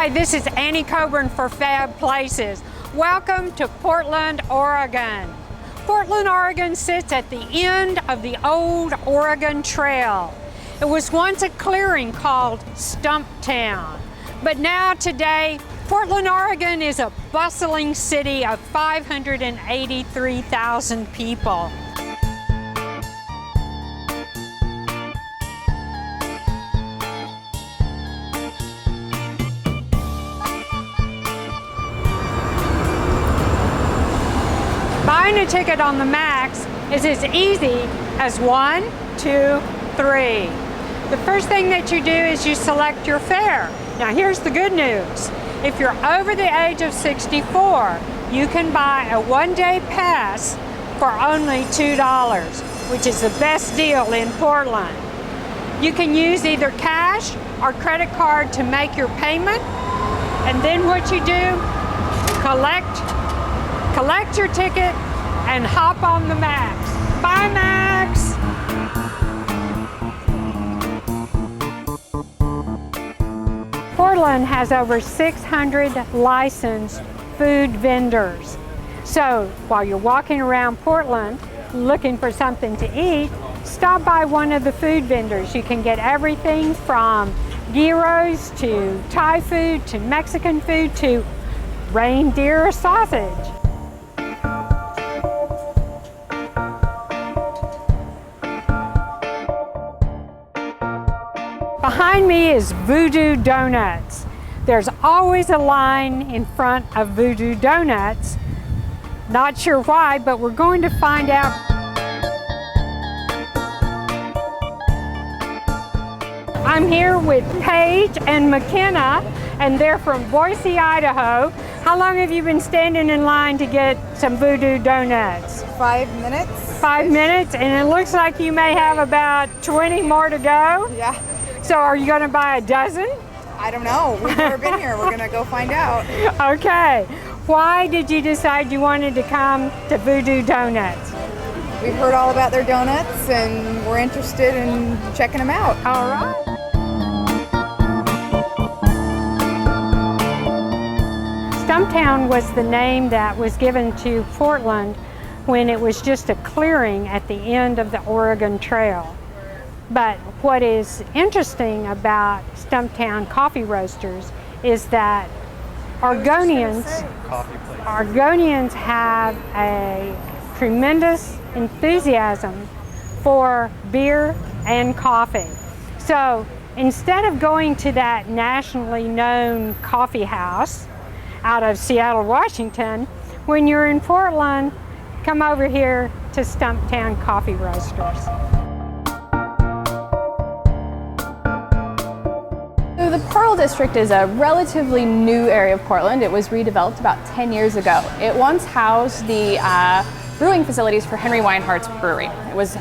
Hi, this is Annie Coburn for Fab Places. Welcome to Portland, Oregon. Portland, Oregon sits at the end of the old Oregon Trail. It was once a clearing called Stumptown, but now today, Portland, Oregon is a bustling city of 583,000 people. Buying a ticket on the Max is as easy as 1, 2, 3. The first thing that you do is you select your fare. Now here's the good news. If you're over the age of 64, you can buy a one-day pass for only $2, which is the best deal in Portland. You can use either cash or credit card to make your payment, and then what you do, collect your ticket and hop on the Max. Bye, Max! Portland has over 600 licensed food vendors. So while you're walking around Portland looking for something to eat, stop by one of the food vendors. You can get everything from gyros to Thai food to Mexican food to reindeer sausage. Behind me is Voodoo Donuts. There's always a line in front of Voodoo Donuts. Not sure why, but we're going to find out. I'm here with Paige and McKenna, and they're from Boise, Idaho. How long have you been standing in line to get some Voodoo Donuts? 5 minutes. 5 minutes, and it looks like you may have about 20 more to go? Yeah. So are you going to buy a dozen? I don't know. We've never been here. We're going to go find out. Okay. Why did you decide you wanted to come to Voodoo Donuts? We've heard all about their donuts and we're interested in checking them out. All right. Stumptown was the name that was given to Portland when it was just a clearing at the end of the Oregon Trail. But what is interesting about Stumptown Coffee Roasters is that Oregonians have a tremendous enthusiasm for beer and coffee. So instead of going to that nationally known coffee house out of Seattle, Washington, when you're in Portland, come over here to Stumptown Coffee Roasters. The Pearl District is a relatively new area of Portland. It was redeveloped about 10 years ago. It once housed the brewing facilities for Henry Weinhardt's brewery. It was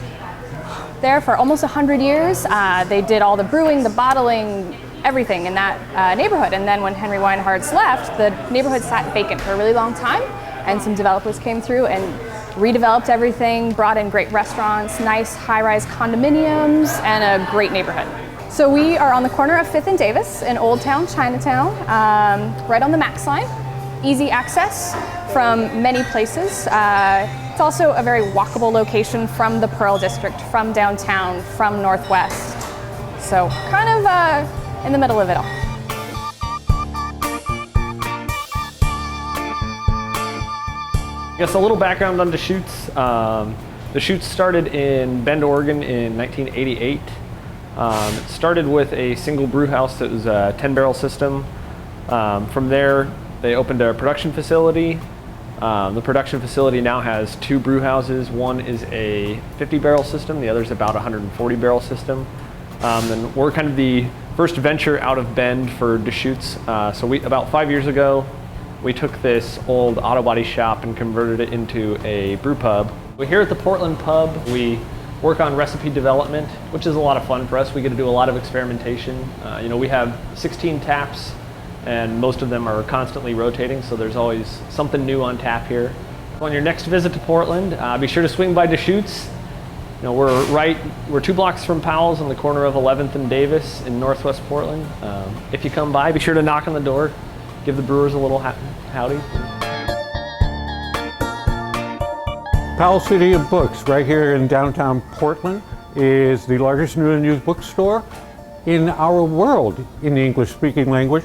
there for almost 100 years. They did all the brewing, the bottling, everything in that neighborhood. And then when Henry Weinhardt's left, the neighborhood sat vacant for a really long time, and some developers came through and redeveloped everything, brought in great restaurants, nice high-rise condominiums, and a great neighborhood. So we are on the corner of 5th and Davis in Old Town, Chinatown, right on the Max line. Easy access from many places. It's also a very walkable location from the Pearl District, from downtown, from Northwest. So kind of in the middle of it all. I guess a little background on Deschutes. Deschutes started in Bend, Oregon in 1988. It started with a single brew house that was a 10-barrel system. From there, they opened a production facility. The production facility now has 2 brew houses. One is a 50-barrel system, the other is about a 140-barrel system. And we're kind of the first venture out of Bend for Deschutes. So about 5 years ago, we took this old auto body shop and converted it into a brew pub. We're here at the Portland Pub. We work on recipe development, which is a lot of fun for us. We get to do a lot of experimentation. We have 16 taps, and most of them are constantly rotating, so there's always something new on tap here. On your next visit to Portland, be sure to swing by Deschutes. we're 2 blocks from Powell's on the corner of 11th and Davis in Northwest Portland. If you come by, be sure to knock on the door, give the brewers a little howdy. Powell City of Books, right here in downtown Portland, is the largest new and used bookstore in our world in the English-speaking language.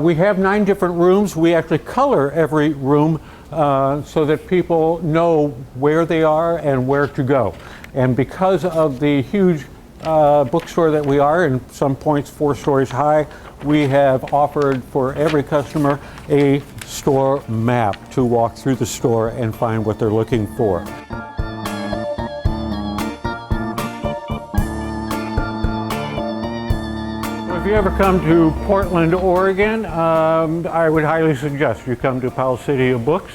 We have 9 different rooms. We actually color every room so that people know where they are and where to go. And because of the huge bookstore that we are, in some points 4 stories high, we have offered for every customer a store map to walk through the store and find what they're looking for. If you ever come to Portland, Oregon, I would highly suggest you come to Powell City of Books.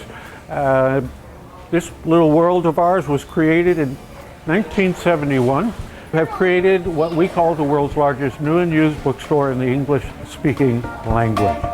This little world of ours was created in 1971. We have created what we call the world's largest new and used bookstore in the English-speaking language.